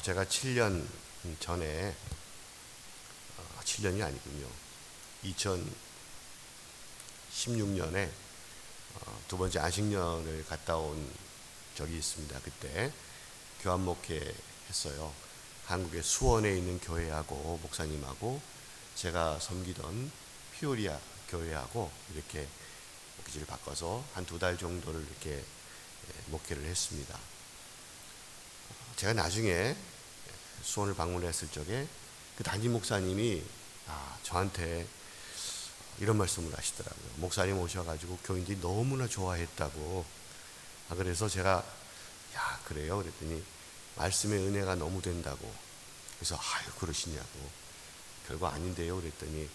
제가 7년 전에 7년이 아니군요. 2016년에 두 번째 안식년을 갔다 온 적이 있습니다. 그때 교환 목회 했어요. 한국의 수원에 있는 교회하고 목사님하고 제가 섬기던 피오리아 교회하고 이렇게 목회지를 바꿔서 한 2달 정도를 이렇게 목회를 했습니다. 제가 나중에 수원을 방문했을 적에 그 담임 목사님이 저한테 이런 말씀을 하시더라고요. 목사님 오셔가지고 교인들이 너무나 좋아했다고. 그래서 제가 그래요? 그랬더니 말씀의 은혜가 너무 된다고. 그래서 그러시냐고. 별거 아닌데요? 그랬더니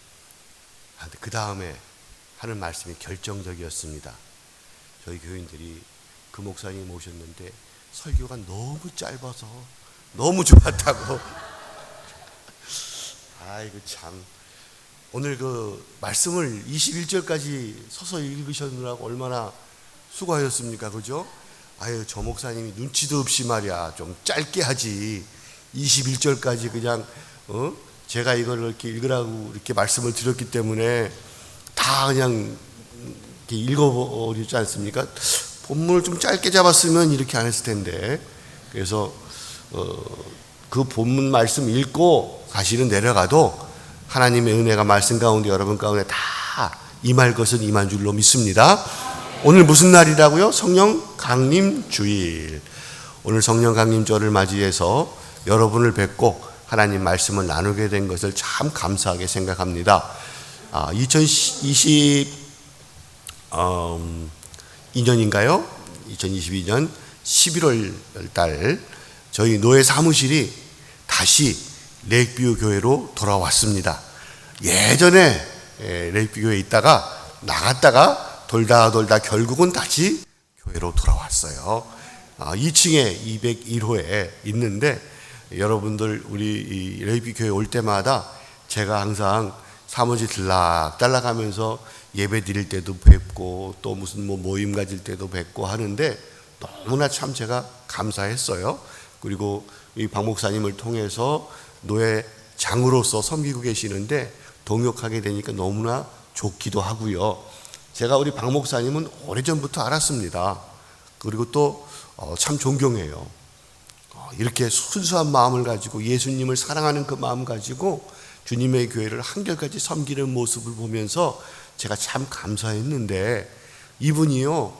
근데 그 다음에 하는 말씀이 결정적이었습니다. 저희 교인들이 그 목사님 오셨는데 설교가 너무 짧아서 너무 좋았다고. 이거 참. 오늘 그 말씀을 21절까지 서서 읽으셨느라고 얼마나 수고하셨습니까? 그죠? 저 목사님이 눈치도 없이 말이야. 좀 짧게 하지. 21절까지 그냥, 제가 이걸 이렇게 읽으라고 이렇게 말씀을 드렸기 때문에 다 그냥 이렇게 읽어버리지 않습니까? 본문을 좀 짧게 잡았으면 이렇게 안 했을 텐데. 그래서, 그 본문 말씀 읽고 사실은 내려가도 하나님의 은혜가 말씀 가운데 여러분 가운데 다 임할 것은 임한 줄로 믿습니다. 오늘 무슨 날이라고요? 성령 강림 주일. 오늘 성령 강림절을 맞이해서 여러분을 뵙고 하나님 말씀을 나누게 된 것을 참 감사하게 생각합니다. 2022년인가요? 2022년 11월 달 저희 노예 사무실이 다시 레이크뷰 교회로 돌아왔습니다. 예전에 레이크뷰 교회에 있다가 나갔다가 돌다 결국은 다시 교회로 돌아왔어요. 2층에 201호에 있는데 여러분들 우리 레이크뷰 교회 올 때마다 제가 항상 사무실 들락달락하면서 예배 드릴 때도 뵙고 또 무슨 모임 가질 때도 뵙고 하는데 너무나 참 제가 감사했어요. 그리고 이 박 목사님을 통해서 노예장으로서 섬기고 계시는데 동역하게 되니까 너무나 좋기도 하고요. 제가 우리 박 목사님은 오래전부터 알았습니다. 그리고 또 참 존경해요. 이렇게 순수한 마음을 가지고 예수님을 사랑하는 그 마음 가지고 주님의 교회를 한결같이 섬기는 모습을 보면서 제가 참 감사했는데 이분이요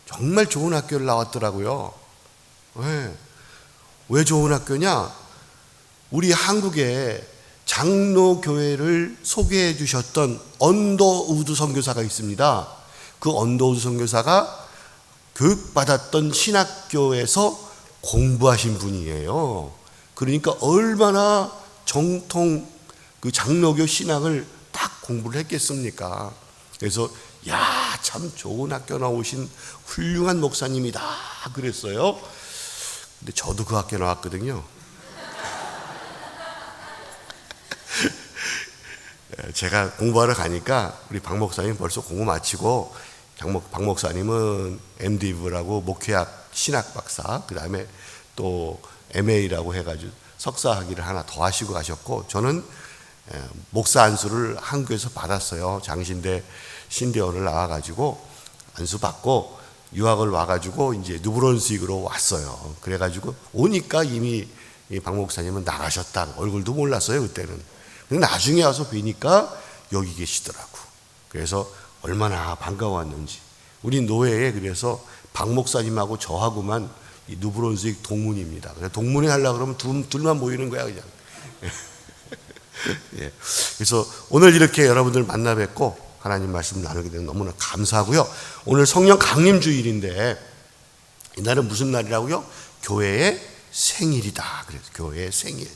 정말 좋은 학교를 나왔더라고요. 왜 좋은 학교냐? 우리 한국에 장로교회를 소개해 주셨던 언더우드 선교사가 있습니다. 그 언더우드 선교사가 교육받았던 신학교에서 공부하신 분이에요. 그러니까 얼마나 정통 그 장로교 신학을 딱 공부를 했겠습니까? 그래서 참 좋은 학교 나오신 훌륭한 목사님이다 그랬어요. 근데 저도 그 학교 나왔거든요. 제가 공부하러 가니까 우리 박 목사님 벌써 공부 마치고 박 목사님은 MDiv라고 목회학 신학 박사, 그 다음에 또 MA라고 해가지고 석사 학위를 하나 더 하시고 가셨고 저는 목사 안수를 한국에서 받았어요. 장신대 신대원을 나와가지고 안수 받고 유학을 와가지고 이제 뉴브런스윅으로 왔어요. 그래가지고 오니까 이미 박 목사님은 나가셨다. 얼굴도 몰랐어요 그때는. 근데 나중에 와서 뵈니까 여기 계시더라고. 그래서 얼마나 반가웠는지. 우리 노예에 그래서 박 목사님하고 저하고만 이 뉴브런스윅 동문입니다. 그래서 동문회 하려고 그러면 둘만 모이는 거야 그냥. 그래서 오늘 이렇게 여러분들 만나 뵙고 하나님 말씀 나누게 되면 너무나 감사하고요. 오늘 성령 강림 주일인데 이날은 무슨 날이라고요? 교회의 생일이다. 그래서 교회의 생일.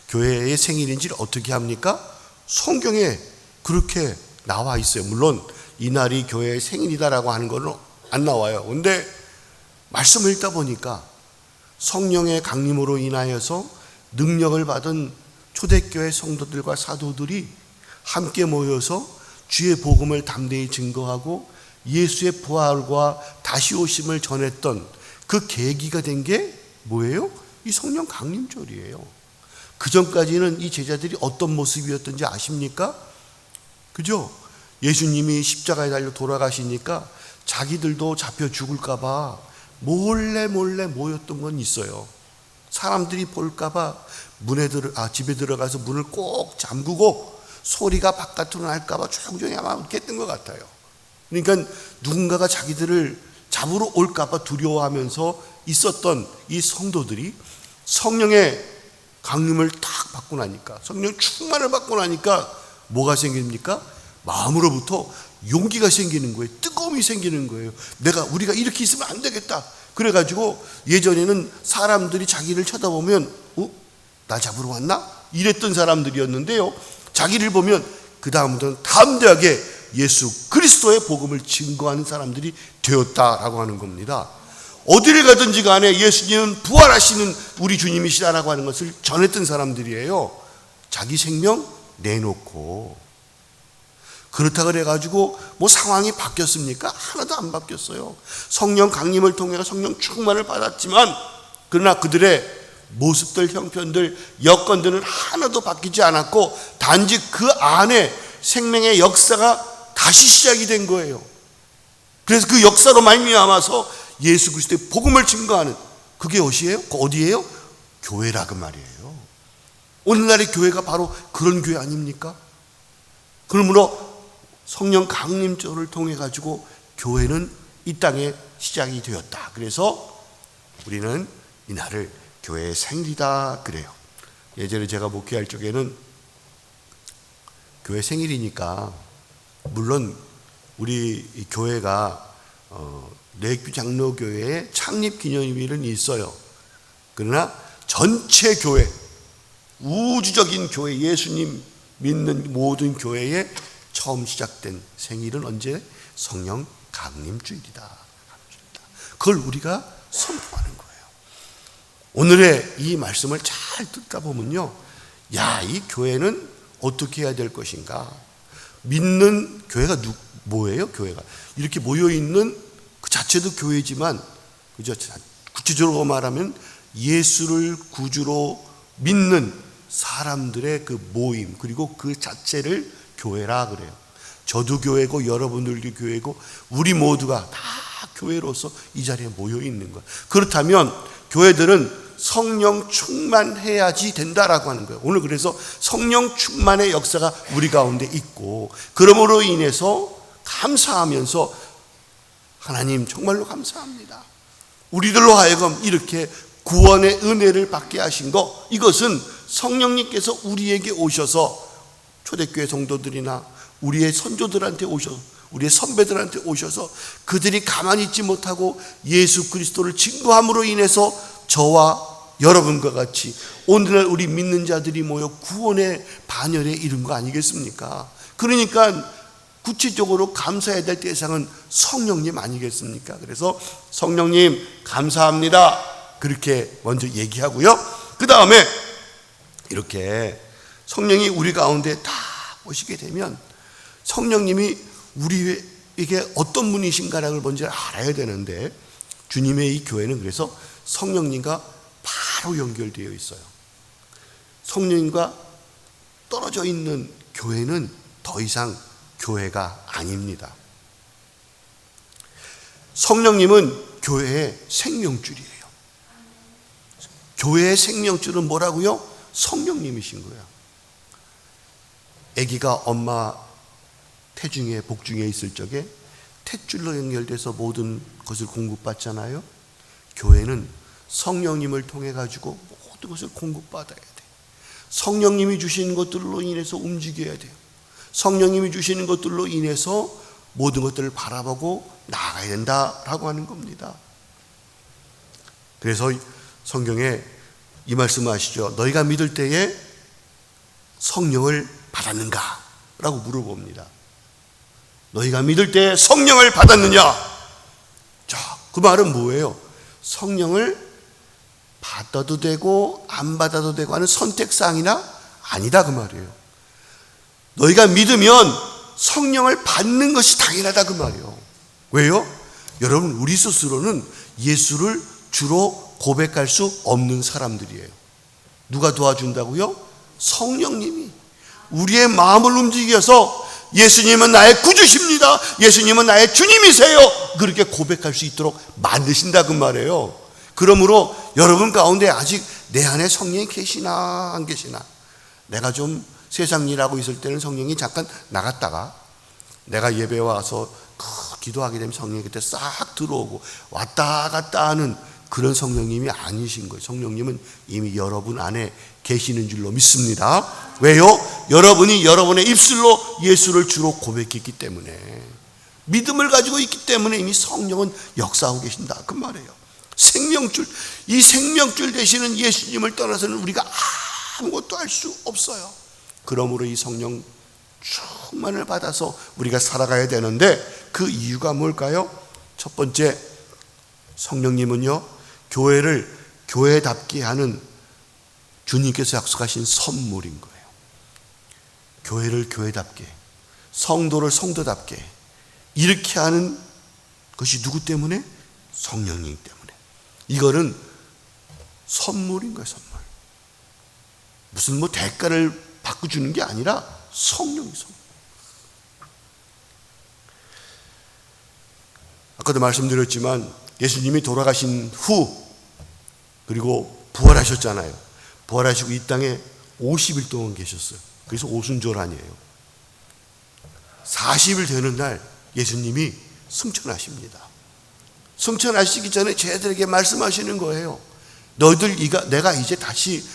교회의 생일인지를 어떻게 합니까? 성경에 그렇게 나와 있어요. 물론 이날이 교회의 생일이다라고 하는 거는 안 나와요. 근데 말씀을 읽다 보니까 성령의 강림으로 인하여서 능력을 받은 초대교회 성도들과 사도들이 함께 모여서 주의 복음을 담대히 증거하고 예수의 부활과 다시 오심을 전했던 그 계기가 된 게 뭐예요? 이 성령 강림절이에요. 그 전까지는 이 제자들이 어떤 모습이었던지 아십니까? 그죠? 예수님이 십자가에 달려 돌아가시니까 자기들도 잡혀 죽을까봐 몰래 모였던 건 있어요. 사람들이 볼까봐 집에 들어가서 문을 꼭 잠그고 소리가 바깥으로 날까봐 조용히 아마 이렇게 했던 것 같아요. 그러니까 누군가가 자기들을 잡으러 올까봐 두려워하면서 있었던 이 성도들이 성령의 강림을 딱 받고 나니까, 성령 충만을 받고 나니까 뭐가 생깁니까? 마음으로부터 용기가 생기는 거예요. 뜨거움이 생기는 거예요. 우리가 이렇게 있으면 안 되겠다. 그래가지고 예전에는 사람들이 자기를 쳐다보면 나 잡으러 왔나? 이랬던 사람들이었는데요, 자기를 보면 그 다음부터는 담대하게 예수 그리스도의 복음을 증거하는 사람들이 되었다라고 하는 겁니다. 어디를 가든지 간에 예수님은 부활하시는 우리 주님이시다라고 하는 것을 전했던 사람들이에요. 자기 생명 내놓고. 그렇다 그래가지고 뭐 상황이 바뀌었습니까? 하나도 안 바뀌었어요. 성령 강림을 통해 성령 충만을 받았지만, 그러나 그들의 모습들, 형편들, 여건들은 하나도 바뀌지 않았고, 단지 그 안에 생명의 역사가 다시 시작이 된 거예요. 그래서 그 역사로 말미암아서 예수 그리스도의 복음을 증거하는, 그게 어디예요? 교회라 그 말이에요. 오늘날의 교회가 바로 그런 교회 아닙니까? 그러므로 성령 강림절을 통해 가지고 교회는 이 땅에 시작이 되었다. 그래서 우리는 이날을 교회의 생일이다 그래요. 예전에 제가 목회할 적에는 교회 생일이니까, 물론 우리 교회가 레이큐 장로교회의 창립 기념일은 있어요. 그러나 전체 교회, 우주적인 교회, 예수님 믿는 모든 교회의 처음 시작된 생일은 언제? 성령 강림주일이다. 그걸 우리가 선포하는 거예요. 오늘의 이 말씀을 잘 듣다 보면요, 이 교회는 어떻게 해야 될 것인가? 믿는 교회가 뭐예요? 교회가 이렇게 모여 있는 그 자체도 교회지만, 그죠? 구체적으로 말하면 예수를 구주로 믿는 사람들의 그 모임, 그리고 그 자체를 교회라 그래요. 저도 교회고 여러분들도 교회고 우리 모두가 다 교회로서 이 자리에 모여 있는 거예요. 그렇다면 교회들은 성령 충만해야지 된다라고 하는 거예요. 오늘 그래서 성령 충만의 역사가 우리 가운데 있고, 그러므로 인해서 감사하면서 하나님 정말로 감사합니다. 우리들로 하여금 이렇게 구원의 은혜를 받게 하신 것, 이것은 성령님께서 우리에게 오셔서 초대교회 성도들이나 우리의 선조들한테 오셔서, 우리의 선배들한테 오셔서 그들이 가만히 있지 못하고 예수 그리스도를 증거함으로 인해서 저와 여러분과 같이 오늘날 우리 믿는 자들이 모여 구원의 반열에 이른 거 아니겠습니까? 그러니까 구체적으로 감사해야 될 대상은 성령님 아니겠습니까? 그래서 성령님 감사합니다, 그렇게 먼저 얘기하고요, 그 다음에 이렇게 성령이 우리 가운데 다 오시게 되면 성령님이 우리에게 어떤 분이신가를 먼저 알아야 되는데, 주님의 이 교회는 그래서 성령님과 바로 연결되어 있어요. 성령님과 떨어져 있는 교회는 더 이상 교회가 아닙니다. 성령님은 교회의 생명줄이에요. 교회의 생명줄은 뭐라고요? 성령님이신 거예요. 아기가 엄마 태중에, 복중에 있을 적에 탯줄로 연결돼서 모든 것을 공급받잖아요. 교회는 성령님을 통해 가지고 모든 것을 공급받아야 돼. 성령님이 주시는 것들로 인해서 움직여야 돼요. 성령님이 주시는 것들로 인해서 모든 것들을 바라보고 나아가야 된다라고 하는 겁니다. 그래서 성경에 이 말씀을 하시죠. 너희가 믿을 때에 성령을 받았는가? 라고 물어봅니다. 너희가 믿을 때에 성령을 받았느냐? 자, 그 말은 뭐예요? 성령을 받아도 되고 안 받아도 되고 하는 선택사항이나 아니다 그 말이에요. 너희가 믿으면 성령을 받는 것이 당연하다 그 말이에요. 왜요? 여러분, 우리 스스로는 예수를 주로 고백할 수 없는 사람들이에요. 누가 도와준다고요? 성령님이 우리의 마음을 움직여서 예수님은 나의 구주십니다, 예수님은 나의 주님이세요, 그렇게 고백할 수 있도록 만드신다 그 말이에요. 그러므로 여러분 가운데 아직 내 안에 성령이 계시나 안 계시나, 내가 좀 세상 일하고 있을 때는 성령이 잠깐 나갔다가 내가 예배 와서 기도하게 되면 성령이 그때 싹 들어오고 왔다 갔다 하는 그런 성령님이 아니신 거예요. 성령님은 이미 여러분 안에 계시는 줄로 믿습니다. 왜요? 여러분이 여러분의 입술로 예수를 주로 고백했기 때문에, 믿음을 가지고 있기 때문에 이미 성령은 역사하고 계신다 그 말이에요. 생명줄, 이 생명줄 되시는 예수님을 떠나서는 우리가 아무것도 할 수 없어요. 그러므로 이 성령 충만을 받아서 우리가 살아가야 되는데, 그 이유가 뭘까요? 첫 번째, 성령님은요, 교회를 교회답게 하는 주님께서 약속하신 선물인 거예요. 교회를 교회답게, 성도를 성도답게 이렇게 하는 것이 누구 때문에? 성령님 때문에. 이거는 선물인 거예요. 선물. 무슨 뭐 대가를 받고 주는 게 아니라 성령이 선물. 아까도 말씀드렸지만 예수님이 돌아가신 후 그리고 부활하셨잖아요. 부활하시고 이 땅에 50일 동안 계셨어요. 그래서 오순절환이에요. 40일 되는 날 예수님이 승천하십니다. 승천하시기 전에 쟤들에게 말씀하시는 거예요. 너희들, 내가 이제 다시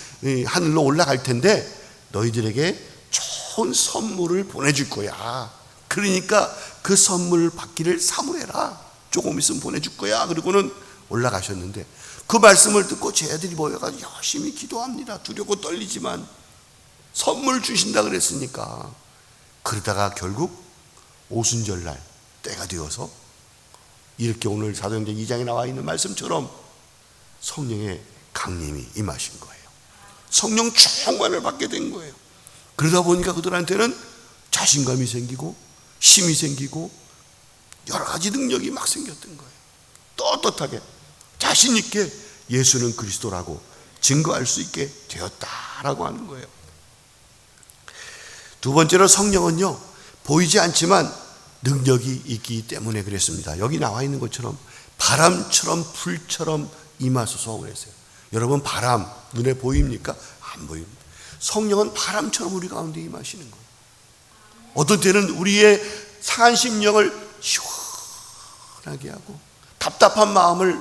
하늘로 올라갈 텐데 너희들에게 좋은 선물을 보내줄 거야. 그러니까 그 선물을 받기를 사모해라. 조금 있으면 보내줄 거야. 그리고는 올라가셨는데, 그 말씀을 듣고 쟤들이 모여가지고 열심히 기도합니다. 두렵고 떨리지만 선물 주신다 그랬으니까. 그러다가 결국 오순절날 때가 되어서 이렇게 오늘 사도행전 2장에 나와 있는 말씀처럼 성령의 강림이 임하신 거예요. 성령 충만을 받게 된 거예요. 그러다 보니까 그들한테는 자신감이 생기고 힘이 생기고 여러 가지 능력이 막 생겼던 거예요. 떳떳하게 자신 있게 예수는 그리스도라고 증거할 수 있게 되었다라고 하는 거예요. 두 번째로, 성령은요, 보이지 않지만 능력이 있기 때문에 그랬습니다. 여기 나와 있는 것처럼 바람처럼 불처럼 임하소서 그랬어요. 여러분, 바람 눈에 보입니까? 안 보입니다. 성령은 바람처럼 우리 가운데 임하시는 거예요. 어떤 때는 우리의 상한 심령을 시원하게 하고 답답한 마음을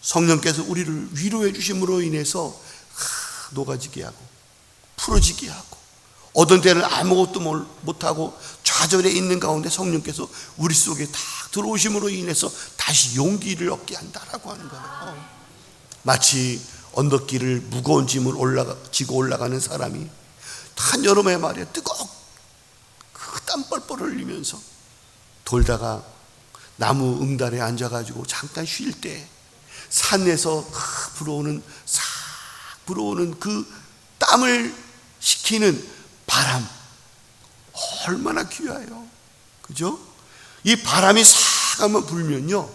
성령께서 우리를 위로해 주심으로 인해서 녹아지게 하고 풀어지게 하고, 어떤 때는 아무것도 못하고 좌절해 있는 가운데 성령께서 우리 속에 다 들어오심으로 인해서 다시 용기를 얻게 한다라고 하는 거예요. 마치 언덕길을 무거운 짐을 지고 올라가는 사람이 한여름에 말이야 뜨겁고 땀 뻘뻘 흘리면서 돌다가 나무 응달에 앉아가지고 잠깐 쉴 때 산에서 싹 불어오는 그 땀을 식히는 바람, 얼마나 귀해요. 그죠? 이 바람이 싹 한번 불면요,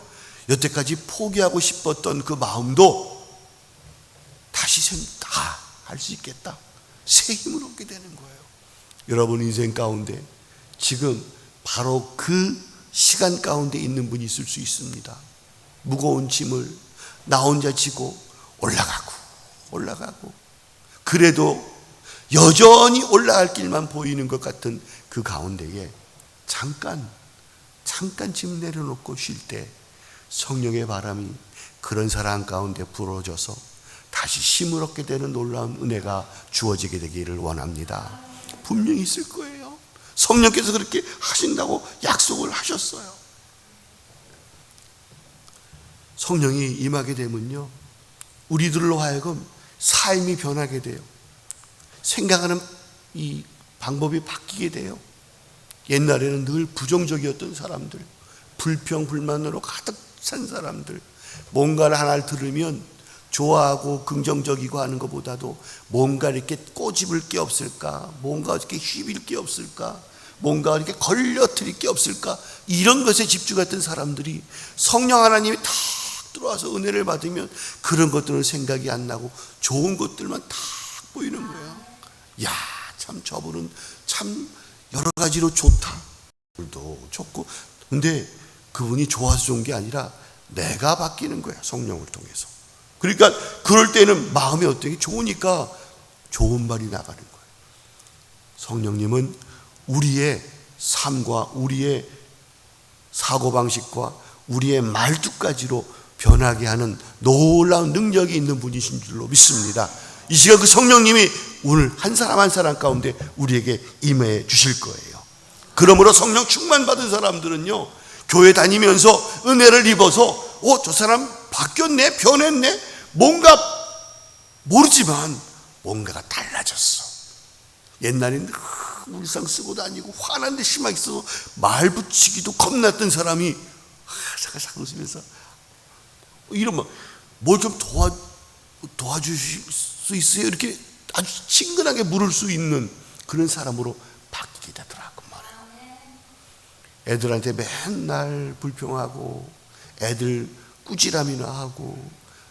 여태까지 포기하고 싶었던 그 마음도 다시 할 수 있겠다, 새 힘을 얻게 되는 거예요. 여러분 인생 가운데 지금 바로 그 시간 가운데 있는 분이 있을 수 있습니다. 무거운 짐을 나 혼자 지고 올라가고 그래도 여전히 올라갈 길만 보이는 것 같은 그 가운데에 잠깐 짐 내려놓고 쉴 때 성령의 바람이 그런 사람 가운데 불어져서 다시 힘을 얻게 되는 놀라운 은혜가 주어지게 되기를 원합니다. 분명히 있을 거예요. 성령께서 그렇게 하신다고 약속을 하셨어요. 성령이 임하게 되면요, 우리들로 하여금 삶이 변하게 돼요. 생각하는 이 방법이 바뀌게 돼요. 옛날에는 늘 부정적이었던 사람들, 불평 불만으로 가득 찬 사람들, 뭔가를 하나를 들으면 좋아하고 긍정적이고 하는 것보다도 뭔가 이렇게 꼬집을 게 없을까, 뭔가 이렇게 휘빌 게 없을까, 뭔가 이렇게 걸려뜨릴 게 없을까, 이런 것에 집중했던 사람들이 성령 하나님이 탁 들어와서 은혜를 받으면 그런 것들은 생각이 안 나고 좋은 것들만 다 보이는 거야. 야, 참 저분은 참 여러 가지로 좋다. 도 좋고, 근데 그분이 좋아서 좋은 게 아니라 내가 바뀌는 거야, 성령을 통해서. 그러니까 그럴 때는 마음이 어떻게 좋으니까 좋은 말이 나가는 거예요. 성령님은 우리의 삶과 우리의 사고방식과 우리의 말투까지로 변하게 하는 놀라운 능력이 있는 분이신 줄로 믿습니다. 이 시간 그 성령님이 오늘 한 사람 한 사람 가운데 우리에게 임해 주실 거예요. 그러므로 성령 충만 받은 사람들은요, 교회 다니면서 은혜를 입어서 저 사람 바뀌었네, 변했네, 뭔가 모르지만 뭔가가 달라졌어. 옛날에 늘 울상 쓰고 다니고 화난 데 심하게 있어서 말 붙이기도 겁났던 사람이 잠깐 웃으면서 이러면 뭘 좀 도와주실 수 있어요? 이렇게 아주 친근하게 물을 수 있는 그런 사람으로 바뀌게 되더라고 말이에요. 애들한테 맨날 불평하고 애들 꾸지람이나 하고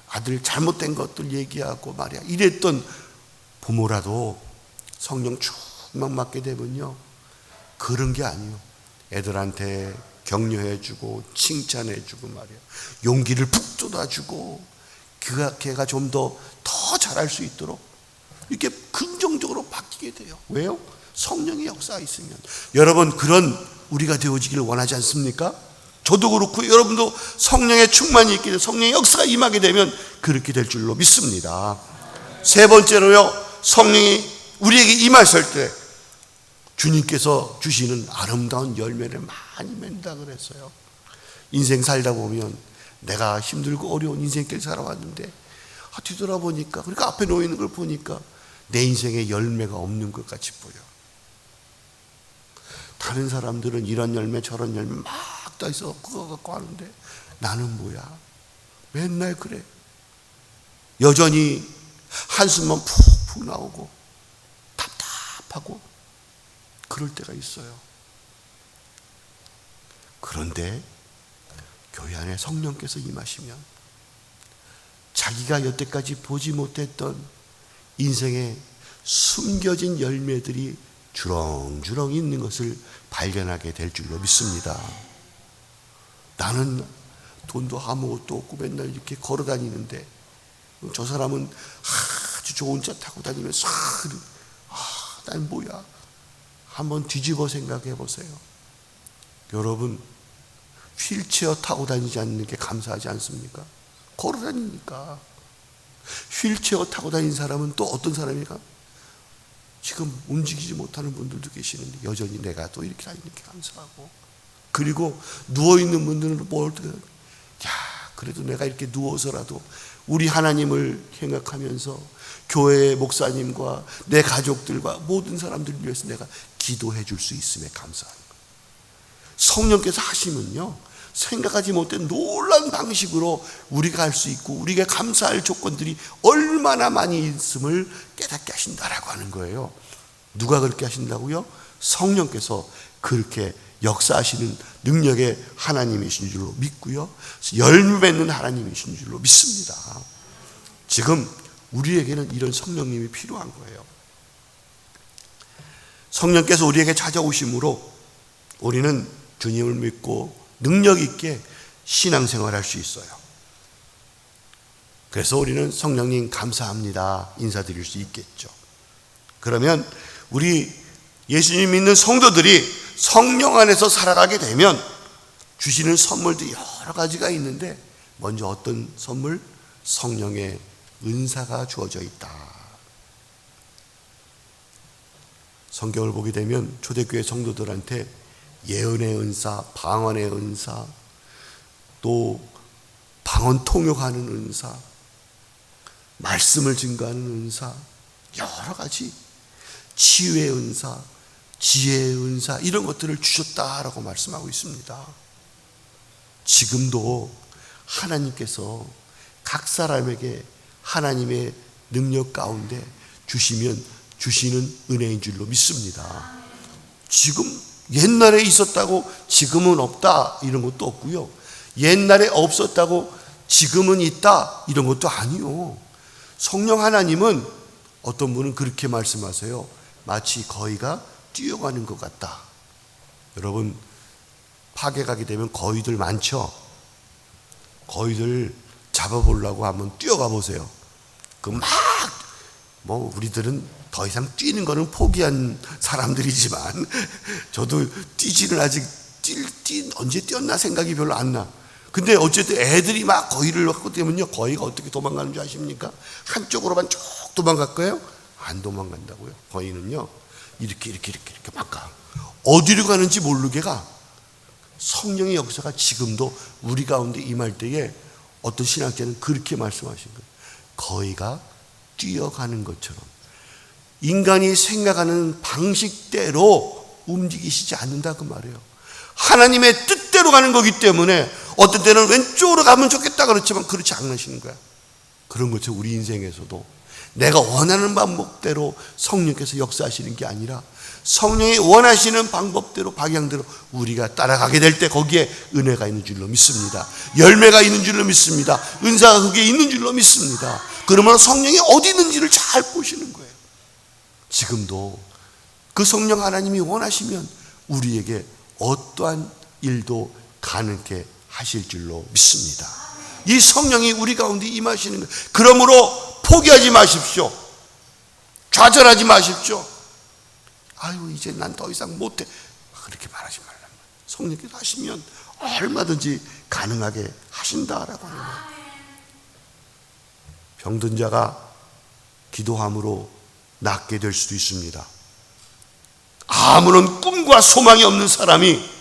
아들 잘못된 것들 얘기하고 말이야, 이랬던 부모라도 성령 충만 받게 되면요, 그런 게 아니에요. 애들한테 격려해주고 칭찬해주고 말이야, 용기를 푹 쏟아주고 걔가 좀 더 잘할 수 있도록 이렇게 긍정적으로 바뀌게 돼요. 왜요? 성령의 역사가 있으면. 여러분, 그런 우리가 되어지기를 원하지 않습니까? 저도 그렇고 여러분도 성령의 충만이 있게 되면, 성령의 역사가 임하게 되면 그렇게 될 줄로 믿습니다. 세 번째로요, 성령이 우리에게 임하실 때 주님께서 주시는 아름다운 열매를 많이 맺는다 그랬어요. 인생 살다 보면 내가 힘들고 어려운 인생길 살아왔는데 뒤돌아보니까, 그러니까 앞에 놓이는 걸 보니까 내 인생에 열매가 없는 것 같이 보여. 다른 사람들은 이런 열매 저런 열매 막 따서 그거 갖고 하는데 나는 뭐야? 맨날 그래. 여전히 한숨만 푹푹 나오고 답답하고 그럴 때가 있어요. 그런데 교회 안에 성령께서 임하시면 자기가 여태까지 보지 못했던 인생의 숨겨진 열매들이 주렁주렁 있는 것을 발견하게 될 줄로 믿습니다. 나는 돈도 아무것도 없고 맨날 이렇게 걸어 다니는데 저 사람은 아주 좋은 차 타고 다니면서 난 뭐야? 한번 뒤집어 생각해 보세요. 여러분, 휠체어 타고 다니지 않는 게 감사하지 않습니까? 걸어 다니니까. 휠체어 타고 다니는 사람은 또 어떤 사람인가? 지금 움직이지 못하는 분들도 계시는데 여전히 내가 또 이렇게 다니는 게 감사하고, 그리고 누워있는 분들은 뭘 어떻게, 그래도 내가 이렇게 누워서라도 우리 하나님을 생각하면서 교회의 목사님과 내 가족들과 모든 사람들을 위해서 내가 기도해 줄 수 있음에 감사합니다. 성령께서 하시면요, 생각하지 못한 놀라운 방식으로 우리가 할 수 있고 우리가 감사할 조건들이 얼마나 많이 있음을 깨닫게 하신다라고 하는 거예요. 누가 그렇게 하신다고요? 성령께서 그렇게 역사하시는 능력의 하나님이신 줄로 믿고요, 열매 맺는 하나님이신 줄로 믿습니다. 지금 우리에게는 이런 성령님이 필요한 거예요. 성령께서 우리에게 찾아오심으로 우리는 주님을 믿고 능력 있게 신앙생활할 수 있어요. 그래서 우리는 성령님 감사합니다 인사드릴 수 있겠죠. 그러면 우리 예수님 믿는 성도들이 성령 안에서 살아가게 되면 주시는 선물도 여러 가지가 있는데, 먼저 어떤 선물? 성령의 은사가 주어져 있다. 성경을 보게 되면 초대교회 성도들한테 예언의 은사, 방언의 은사, 또 방언 통역하는 은사, 말씀을 증거하는 은사, 여러 가지 치유의 은사, 지혜의 은사, 이런 것들을 주셨다라고 말씀하고 있습니다. 지금도 하나님께서 각 사람에게 하나님의 능력 가운데 주시면 주시는 은혜인 줄로 믿습니다. 지금 옛날에 있었다고 지금은 없다 이런 것도 없고요, 옛날에 없었다고 지금은 있다 이런 것도 아니요. 성령 하나님은 어떤 분은 그렇게 말씀하세요. 마치 거위가 뛰어가는 것 같다. 여러분 파괴 가게 되면 거위들 많죠. 거위들 잡아보려고 한번 뛰어가 보세요. 우리들은 더 이상 뛰는 거는 포기한 사람들이지만 저도 뛰지는 아직 언제 뛰었나 생각이 별로 안 나. 근데 어쨌든 애들이 막 거위를 갖고 뛰면요, 거위가 어떻게 도망가는 줄 아십니까? 한쪽으로만 쭉 도망갈 거예요? 안 도망간다고요. 거위는요 이렇게 막 가. 어디로 가는지 모르게 가. 성령의 역사가 지금도 우리 가운데 임할 때에 어떤 신학자는 그렇게 말씀하신 거예요. 거위가 뛰어가는 것처럼 인간이 생각하는 방식대로 움직이시지 않는다 그 말이에요. 하나님의 뜻대로 가는 거기 때문에 어떤 때는 왼쪽으로 가면 좋겠다 그렇지만 그렇지 않으시는 거야. 그런 것처럼 우리 인생에서도 내가 원하는 방법대로 성령께서 역사하시는 게 아니라 성령이 원하시는 방법대로 방향대로 우리가 따라가게 될 때 거기에 은혜가 있는 줄로 믿습니다. 열매가 있는 줄로 믿습니다. 은사가 거기에 있는 줄로 믿습니다. 그러므로 성령이 어디 있는지를 잘 보시는 거예요. 지금도 그 성령 하나님이 원하시면 우리에게 어떠한 일도 가능케 하실 줄로 믿습니다. 이 성령이 우리 가운데 임하시는 거예요. 그러므로 포기하지 마십시오. 좌절하지 마십시오. 아유 이제 난 더 이상 못해 그렇게 말하지 말란 말이에요. 성령께서 하시면 얼마든지 가능하게 하신다라고 하는 거예요. 병든 자가 기도함으로 낫게 될 수도 있습니다. 아무런 꿈과 소망이 없는 사람이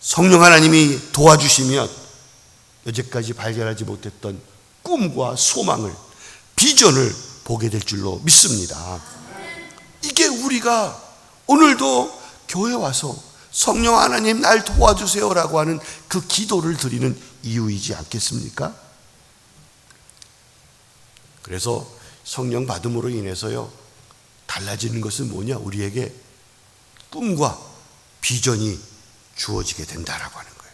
성령 하나님이 도와주시면 여태까지 발견하지 못했던 꿈과 소망을, 비전을 보게 될 줄로 믿습니다. 이게 우리가 오늘도 교회 와서 성령 하나님 날 도와주세요라고 하는 그 기도를 드리는 이유이지 않겠습니까? 그래서 성령 받음으로 인해서요 달라지는 것은 뭐냐? 우리에게 꿈과 비전이 주어지게 된다라고 하는 거예요.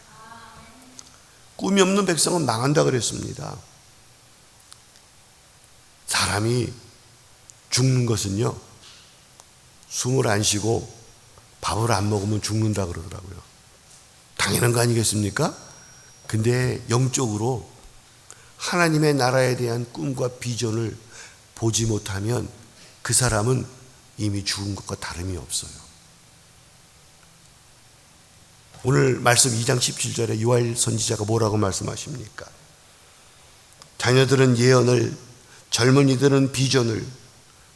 꿈이 없는 백성은 망한다 그랬습니다. 사람이 죽는 것은요 숨을 안 쉬고 밥을 안 먹으면 죽는다 그러더라고요. 당연한 거 아니겠습니까? 근데 영적으로 하나님의 나라에 대한 꿈과 비전을 보지 못하면 그 사람은 이미 죽은 것과 다름이 없어요. 오늘 말씀 2장 17절에 요엘 선지자가 뭐라고 말씀하십니까? 자녀들은 예언을, 젊은이들은 비전을,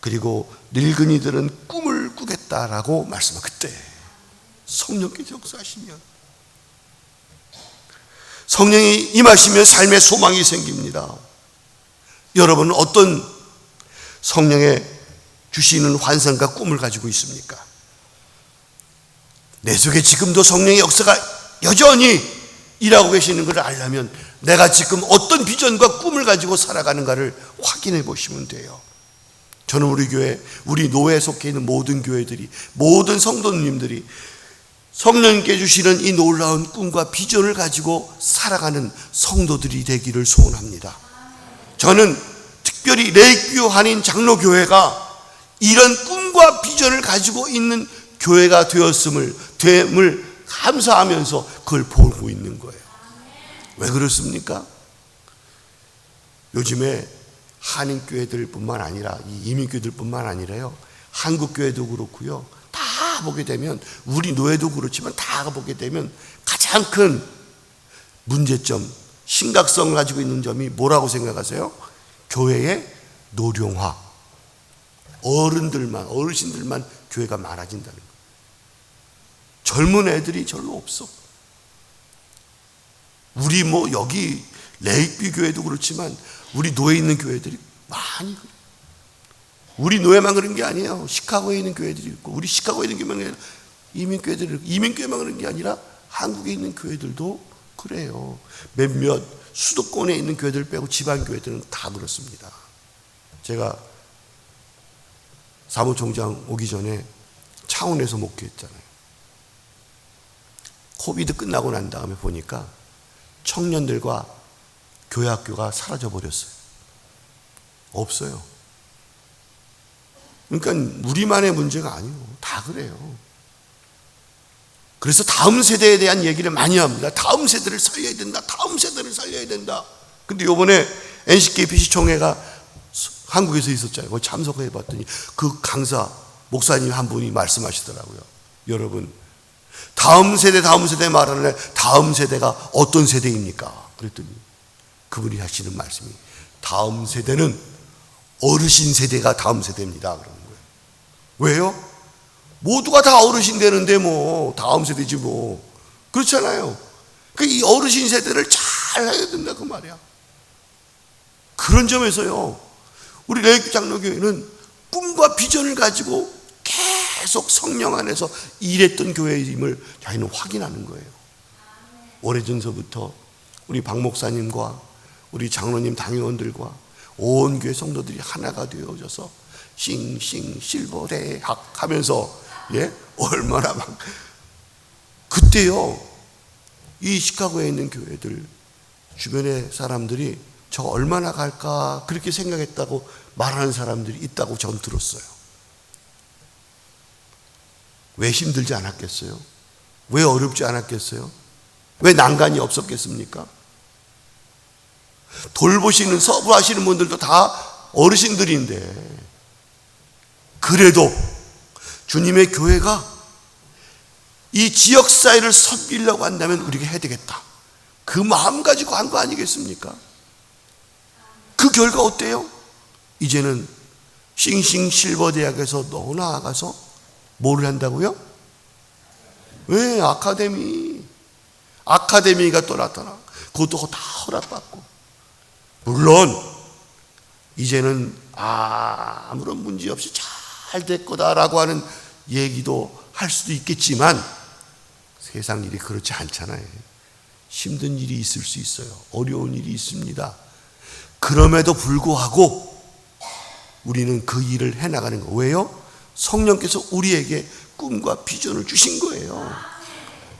그리고 늙은이들은 꿈을 꾸겠다라고 말씀하고, 그때 성령께서 역사하시면, 성령이 임하시면 삶의 소망이 생깁니다. 여러분은 어떤 성령의 주시는 환상과 꿈을 가지고 있습니까? 내 속에 지금도 성령의 역사가 여전히 일하고 계시는 것을 알려면 내가 지금 어떤 비전과 꿈을 가지고 살아가는가를 확인해 보시면 돼요. 저는 우리 교회, 우리 노회에 속해 있는 모든 교회들이, 모든 성도님들이 성령님께 주시는 이 놀라운 꿈과 비전을 가지고 살아가는 성도들이 되기를 소원합니다. 저는 특별히 레이큐 한인 장로교회가 이런 꿈과 비전을 가지고 있는 교회가 됨을 감사하면서 그걸 보고 있는 거예요. 왜 그렇습니까? 요즘에 한인교회들뿐만 아니라 이민교회들뿐만 아니라요, 한국교회도 그렇고요, 다 보게 되면, 우리 노예도 그렇지만 다 보게 되면 가장 큰 문제점, 심각성을 가지고 있는 점이 뭐라고 생각하세요? 교회의 노령화. 어르신들만 교회가 많아진다는 거예요. 젊은 애들이 별로 없어. 우리 여기 레이비 교회도 그렇지만 우리 노예 있는 교회들이 많이 그래요. 우리 노예만 그런 게 아니에요. 시카고에 있는 교회들이 있고, 우리 시카고에 있는 교회만 아니라 이민교회들이 있고, 이민교회만 그런 게 아니라 한국에 있는 교회들도 그래요. 몇몇 수도권에 있는 교회들 빼고 지방교회들은 다 그렇습니다. 제가 사무총장 오기 전에 창원에서 목회했잖아요. 코비드 끝나고 난 다음에 보니까 청년들과 교회 학교가 사라져 버렸어요. 없어요. 그러니까 우리만의 문제가 아니에요. 다 그래요. 그래서 다음 세대에 대한 얘기를 많이 합니다. 다음 세대를 살려야 된다. 다음 세대를 살려야 된다. 근데 요번에 NCKPC 총회가 한국에서 있었잖아요. 거기 참석해 봤더니 그 강사 목사님 한 분이 말씀하시더라고요. 여러분, 다음 세대 말하는 다음 세대가 어떤 세대입니까? 그랬더니 그분이 하시는 말씀이 다음 세대는 어르신 세대가 다음 세대입니다. 그러는 거예요. 왜요? 모두가 다 어르신 되는데 뭐 다음 세대지 뭐. 그렇잖아요. 이 어르신 세대를 잘 해야 된다 그 말이야. 그런 점에서요, 우리 레이크 장로교회는 꿈과 비전을 가지고 계속 성령 안에서 일했던 교회임을 저희는 확인하는 거예요. 오래전서부터 우리 박 목사님과 우리 장로님 당회원들과 온 교회 성도들이 하나가 되어져서 싱싱 실버대학 하면서 얼마나 막 그때요, 이 시카고에 있는 교회들 주변의 사람들이 저 얼마나 갈까 그렇게 생각했다고 말하는 사람들이 있다고 전 들었어요. 왜 힘들지 않았겠어요? 왜 어렵지 않았겠어요? 왜 난간이 없었겠습니까? 돌보시는 서부하시는 분들도 다 어르신들인데, 그래도 주님의 교회가 이 지역사회를 섬기려고 한다면 우리가 해야 되겠다, 그 마음 가지고 한 거 아니겠습니까? 그 결과 어때요? 이제는 싱싱 실버대학에서 너 나아가서 뭐를 한다고요? 왜? 아카데미가 또 나타나. 그것도 다 허락받고. 물론 이제는 아무런 문제 없이 잘 될 거다라고 하는 얘기도 할 수도 있겠지만 세상 일이 그렇지 않잖아요. 힘든 일이 있을 수 있어요. 어려운 일이 있습니다. 그럼에도 불구하고 우리는 그 일을 해나가는 거예요. 왜요? 성령께서 우리에게 꿈과 비전을 주신 거예요.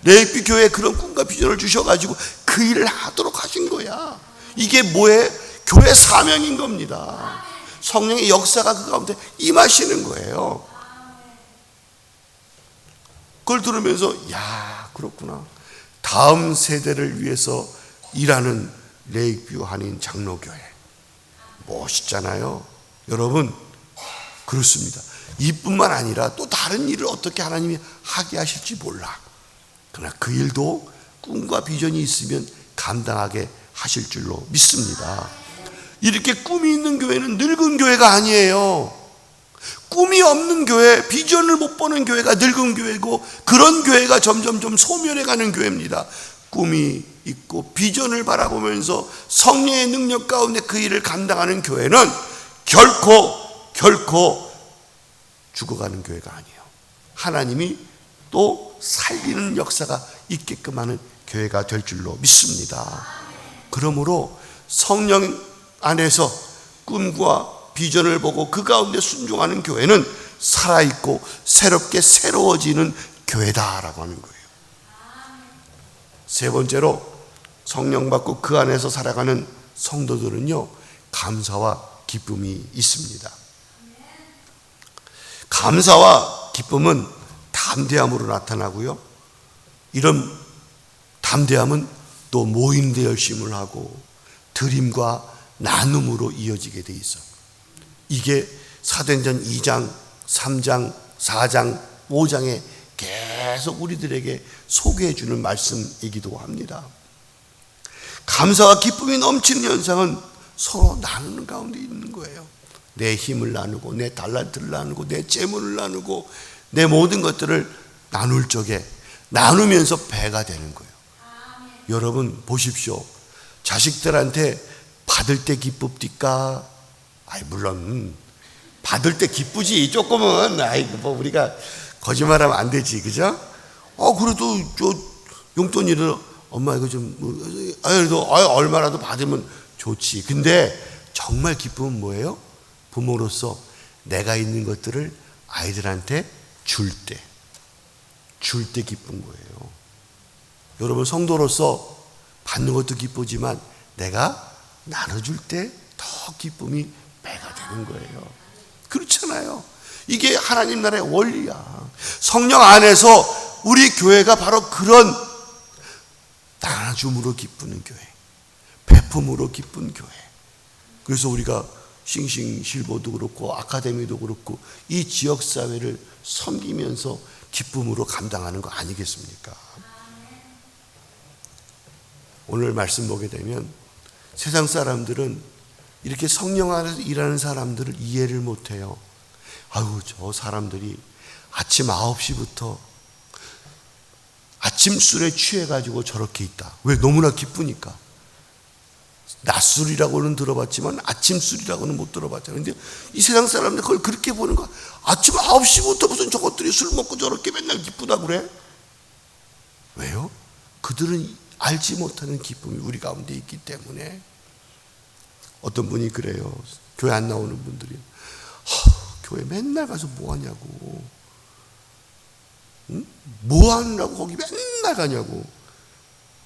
레이크 교회에 그런 꿈과 비전을 주셔가지고 그 일을 하도록 하신 거야. 이게 뭐예요? 교회 사명인 겁니다. 성령의 역사가 그 가운데 임하시는 거예요. 그걸 들으면서 그렇구나. 다음 세대를 위해서 일하는 레이크뷰 한인 장로교회 멋있잖아요. 여러분, 그렇습니다. 이뿐만 아니라 또 다른 일을 어떻게 하나님이 하게 하실지 몰라. 그러나 그 일도 꿈과 비전이 있으면 감당하게 하실 줄로 믿습니다. 이렇게 꿈이 있는 교회는 늙은 교회가 아니에요. 꿈이 없는 교회, 비전을 못 보는 교회가 늙은 교회고, 그런 교회가 점점 소멸해가는 교회입니다. 꿈이 있고 비전을 바라보면서 성령의 능력 가운데 그 일을 감당하는 교회는 결코 죽어가는 교회가 아니에요. 하나님이 또 살리는 역사가 있게끔 하는 교회가 될 줄로 믿습니다. 그러므로 성령 안에서 꿈과 비전을 보고 그 가운데 순종하는 교회는 살아있고 새롭게 새로워지는 교회다라고 하는 거예요. 세 번째로, 성령 받고 그 안에서 살아가는 성도들은요, 감사와 기쁨이 있습니다. 감사와 기쁨은 담대함으로 나타나고요, 이런 담대함은 또 모이는데 열심을 하고 드림과 나눔으로 이어지게 돼 있어요. 이게 사도행전 2장, 3장, 4장, 5장에 계속 우리들에게 소개해 주는 말씀이기도 합니다. 감사와 기쁨이 넘치는 현상은 서로 나누는 가운데 있는 거예요. 내 힘을 나누고, 내 달란트를 나누고, 내 재물을 나누고, 내 모든 것들을 나눌 적에 나누면서 배가 되는 거예요. 여러분 보십시오. 자식들한테 받을 때 기쁩니까? 물론 받을 때 기쁘지. 조금은 뭐 우리가 거짓말하면 안 되지, 그죠? 그래도 저 용돈이를 엄마 이거 좀 그래도 얼마라도 받으면 좋지. 근데 정말 기쁨은 뭐예요? 부모로서 내가 있는 것들을 아이들한테 줄 때 기쁜 거예요. 여러분, 성도로서 받는 것도 기쁘지만 내가 나눠줄 때 더 기쁨이 배가 되는 거예요. 그렇잖아요. 이게 하나님 나라의 원리야. 성령 안에서 우리 교회가 바로 그런 나눠줌으로 기쁘는 교회, 베품으로 기쁜 교회. 그래서 우리가 싱싱 실버도 그렇고 아카데미도 그렇고 이 지역사회를 섬기면서 기쁨으로 감당하는 거 아니겠습니까? 오늘 말씀 보게 되면 세상 사람들은 이렇게 성령 안에서 일하는 사람들을 이해를 못해요. 아유, 저 사람들이 아침 9시부터 아침 술에 취해가지고 저렇게 있다. 왜? 너무나 기쁘니까. 낮술이라고는 들어봤지만 아침 술이라고는 못 들어봤잖아요. 근데 이 세상 사람들 그걸 그렇게 보는 거야. 아침 9시부터 무슨 저것들이 술 먹고 저렇게 맨날 기쁘다 그래? 왜요? 그들은 알지 못하는 기쁨이 우리 가운데 있기 때문에. 어떤 분이 그래요. 교회 안 나오는 분들이 교회 맨날 가서 뭐 하냐고. 응? 뭐 하느라고 거기 맨날 가냐고.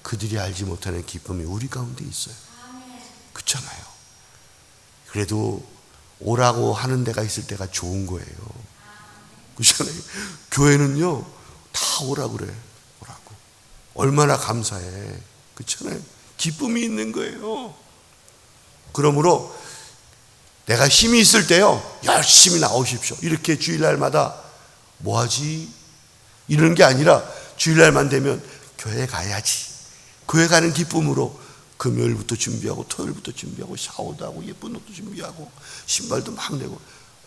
그들이 알지 못하는 기쁨이 우리 가운데 있어요. 그렇잖아요. 그래도 오라고 하는 데가 있을 때가 좋은 거예요. 그렇잖아요. 교회는요 다 오라 그래. 오라고. 얼마나 감사해. 그렇잖아요. 기쁨이 있는 거예요. 그러므로 내가 힘이 있을 때요 열심히 나오십시오. 이렇게 주일날마다 뭐하지? 이러는 게 아니라 주일날만 되면 교회 가야지. 교회 가는 기쁨으로 금요일부터 준비하고 토요일부터 준비하고 샤워도 하고 예쁜 옷도 준비하고 신발도 막 내고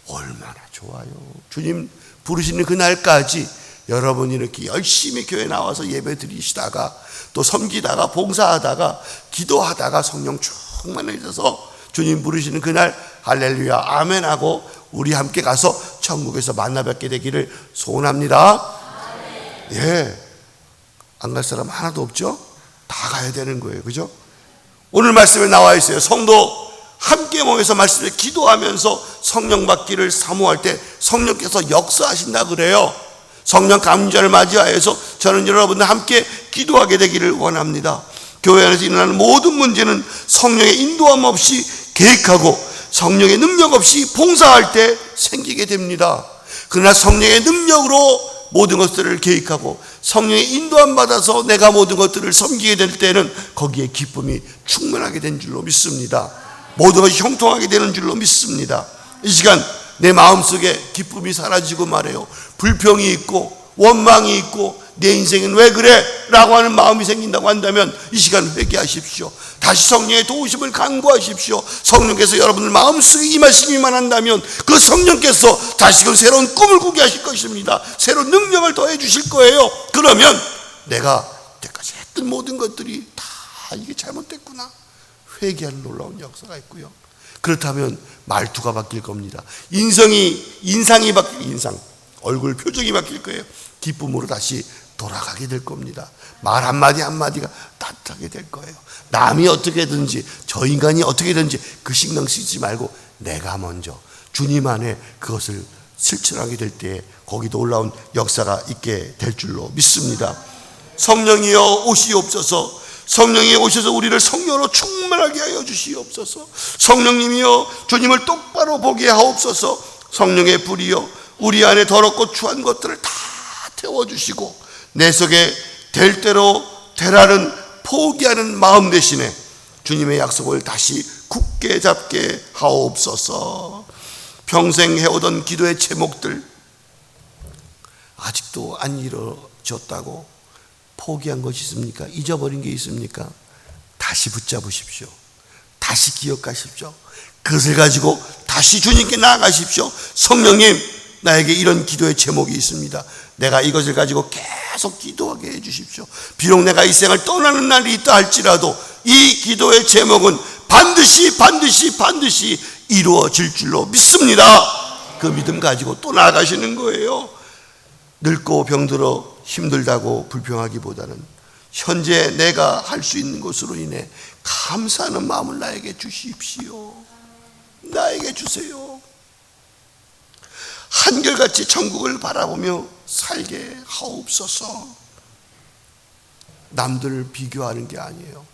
얼마나 좋아요. 주님 부르시는 그날까지 여러분이 이렇게 열심히 교회 나와서 예배 드리시다가 또 섬기다가 봉사하다가 기도하다가 성령 충만해져서 주님 부르시는 그날 할렐루야 아멘하고 우리 함께 가서 천국에서 만나 뵙게 되기를 소원합니다. 예, 안 갈 사람 하나도 없죠? 다 가야 되는 거예요. 그죠? 오늘 말씀에 나와 있어요. 성도 함께 모여서 말씀에 기도하면서 성령 받기를 사모할 때 성령께서 역사하신다 그래요. 성령 감전을 맞이하여서 저는 여러분들 함께 기도하게 되기를 원합니다. 교회 안에서 일어나는 모든 문제는 성령의 인도함 없이 계획하고 성령의 능력 없이 봉사할 때 생기게 됩니다. 그러나 성령의 능력으로 모든 것들을 계획하고 성령의 인도함 받아서 내가 모든 것들을 섬기게 될 때는 거기에 기쁨이 충만하게 된 줄로 믿습니다. 모든 것이 형통하게 되는 줄로 믿습니다. 이 시간 내 마음속에 기쁨이 사라지고 말해요. 불평이 있고 원망이 있고 내 인생은 왜 그래? 라고 하는 마음이 생긴다고 한다면 이 시간 회개하십시오. 다시 성령의 도우심을 간구하십시오. 성령께서 여러분들 마음속에 임하시기만 한다면 그 성령께서 다시금 새로운 꿈을 꾸게 하실 것입니다. 새로운 능력을 더해 주실 거예요. 그러면 내가 때까지 했던 모든 것들이 다 이게 잘못됐구나. 회개하는 놀라운 역사가 있고요. 그렇다면 말투가 바뀔 겁니다. 인상이 바뀔, 얼굴 표정이 바뀔 거예요. 기쁨으로 다시 돌아가게 될 겁니다. 말 한마디 한마디가 따뜻하게 될 거예요. 남이 어떻게든지 저 인간이 어떻게든지 그 신경 쓰지 말고 내가 먼저 주님 안에 그것을 실천하게 될 때에 거기도 올라온 역사가 있게 될 줄로 믿습니다. 성령이여 오시옵소서. 성령이 오셔서 우리를 성령으로 충만하게 하여 주시옵소서. 성령님이여 주님을 똑바로 보게 하옵소서. 성령의 불이여 우리 안에 더럽고 추한 것들을 다 태워주시고 내 속에 될 대로 되라는 포기하는 마음 대신에 주님의 약속을 다시 굳게 잡게 하옵소서. 평생 해오던 기도의 제목들 아직도 안 이루어졌다고 포기한 것이 있습니까? 잊어버린 게 있습니까? 다시 붙잡으십시오. 다시 기억하십시오. 그것을 가지고 다시 주님께 나아가십시오. 성령님, 나에게 이런 기도의 제목이 있습니다. 내가 이것을 가지고 계속 기도하게 해주십시오. 비록 내가 이 생을 떠나는 날이 있다 할지라도 이 기도의 제목은 반드시 이루어질 줄로 믿습니다. 그 믿음 가지고 또 나아가시는 거예요. 늙고 병들어 힘들다고 불평하기보다는 현재 내가 할 수 있는 것으로 인해 감사하는 마음을 나에게 주십시오. 나에게 주세요. 한결같이 천국을 바라보며 살게 하옵소서. 남들을 비교하는 게 아니에요.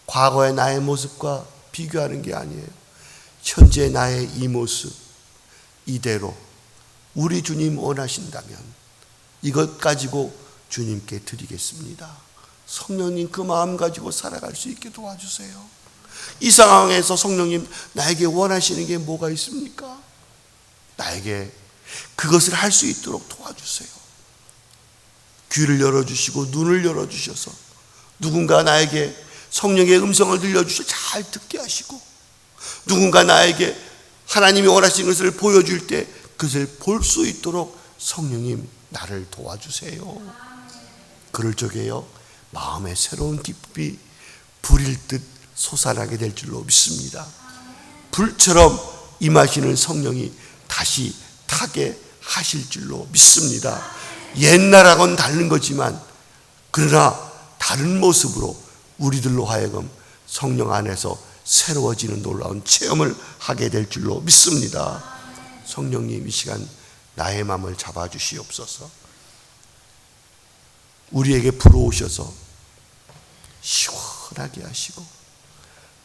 과거의 나의 모습과 비교하는 게 아니에요. 현재 나의 이 모습 이대로 우리 주님 원하신다면 이것 가지고 주님께 드리겠습니다. 성령님 그 마음 가지고 살아갈 수 있게 도와주세요. 이 상황에서 성령님 나에게 원하시는 게 뭐가 있습니까? 나에게 그것을 할 수 있도록 도와주세요. 귀를 열어주시고 눈을 열어주셔서 누군가 나에게 성령의 음성을 들려주셔서 잘 듣게 하시고 누군가 나에게 하나님이 원하시는 것을 보여줄 때 그것을 볼 수 있도록 성령님 나를 도와주세요. 그럴 적에요 마음에 새로운 기쁨이 불일 듯 솟아나게 될 줄로 믿습니다. 불처럼 임하시는 성령이 다시 타게 하실 줄로 믿습니다. 옛날하고는 다른 거지만 그러나 다른 모습으로 우리들로 하여금 성령 안에서 새로워지는 놀라운 체험을 하게 될 줄로 믿습니다. 성령님 이 시간 나의 마음을 잡아주시옵소서. 우리에게 불어오셔서 시원하게 하시고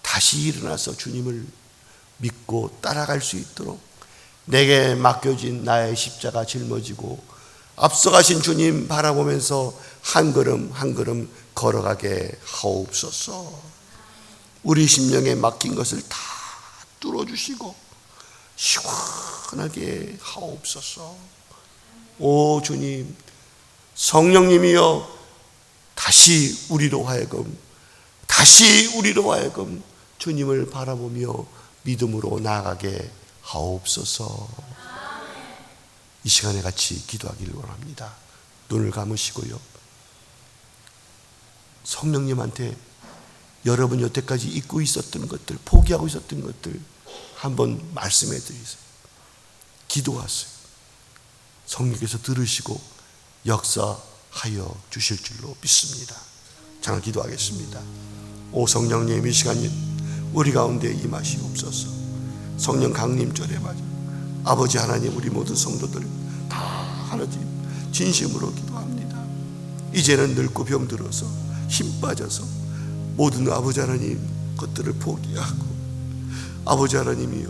다시 일어나서 주님을 믿고 따라갈 수 있도록 내게 맡겨진 나의 십자가 짊어지고 앞서가신 주님 바라보면서 한 걸음 한 걸음 걸어가게 하옵소서. 우리 심령에 막힌 것을 다 뚫어주시고 시원하게 하옵소서. 오 주님, 성령님이여 다시 우리로 하여금 주님을 바라보며 믿음으로 나아가게 하옵소서. 이 시간에 같이 기도하기를 원합니다. 눈을 감으시고요, 성령님한테 여러분 여태까지 잊고 있었던 것들, 포기하고 있었던 것들 한번 말씀해 드리세요. 기도하세요. 성령께서 들으시고 역사하여 주실 줄로 믿습니다. 저는 기도하겠습니다. 오 성령님, 이 시간에 우리 가운데 임하시옵소서. 성령 강림절에 맞아 아버지 하나님, 우리 모든 성도들 다 하나님 진심으로 기도합니다. 이제는 늙고 병들어서 힘 빠져서 모든 아버지 하나님 것들을 포기하고 아버지 하나님이여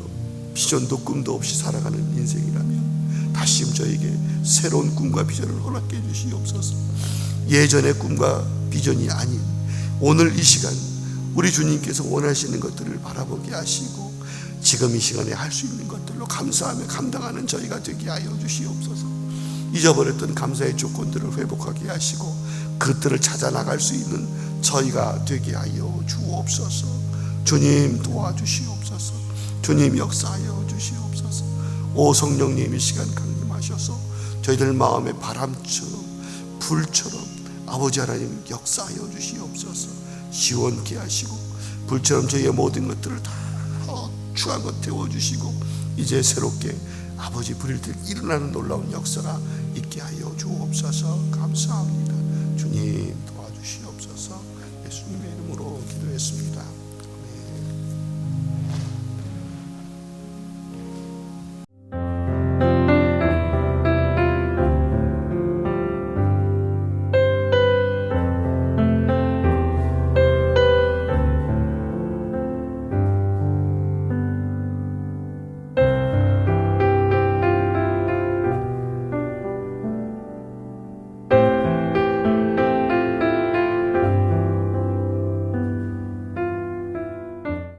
비전도 꿈도 없이 살아가는 인생이라면 다시 저에게 새로운 꿈과 비전을 허락해 주시옵소서. 예전의 꿈과 비전이 아닌 오늘 이 시간 우리 주님께서 원하시는 것들을 바라보게 하시고 지금 이 시간에 할 수 있는 것들로 감사하며 감당하는 저희가 되게 하여 주시옵소서. 잊어버렸던 감사의 조건들을 회복하게 하시고 그것들을 찾아 나갈 수 있는 저희가 되게 하여 주옵소서. 주님 도와주시옵소서. 주님 역사하여 주시옵소서. 오 성령님, 이 시간 강림하셔서 저희들 마음의 바람처럼 불처럼 아버지 하나님 역사하여 주시옵소서. 시원케 하시고 불처럼 저희의 모든 것들을 다 추한 것 태워주시고 이제 새롭게 아버지 부릴 때 일어나는 놀라운 역사가 있게 하여 주옵소서. 감사합니다. 주님 도와주시옵소서.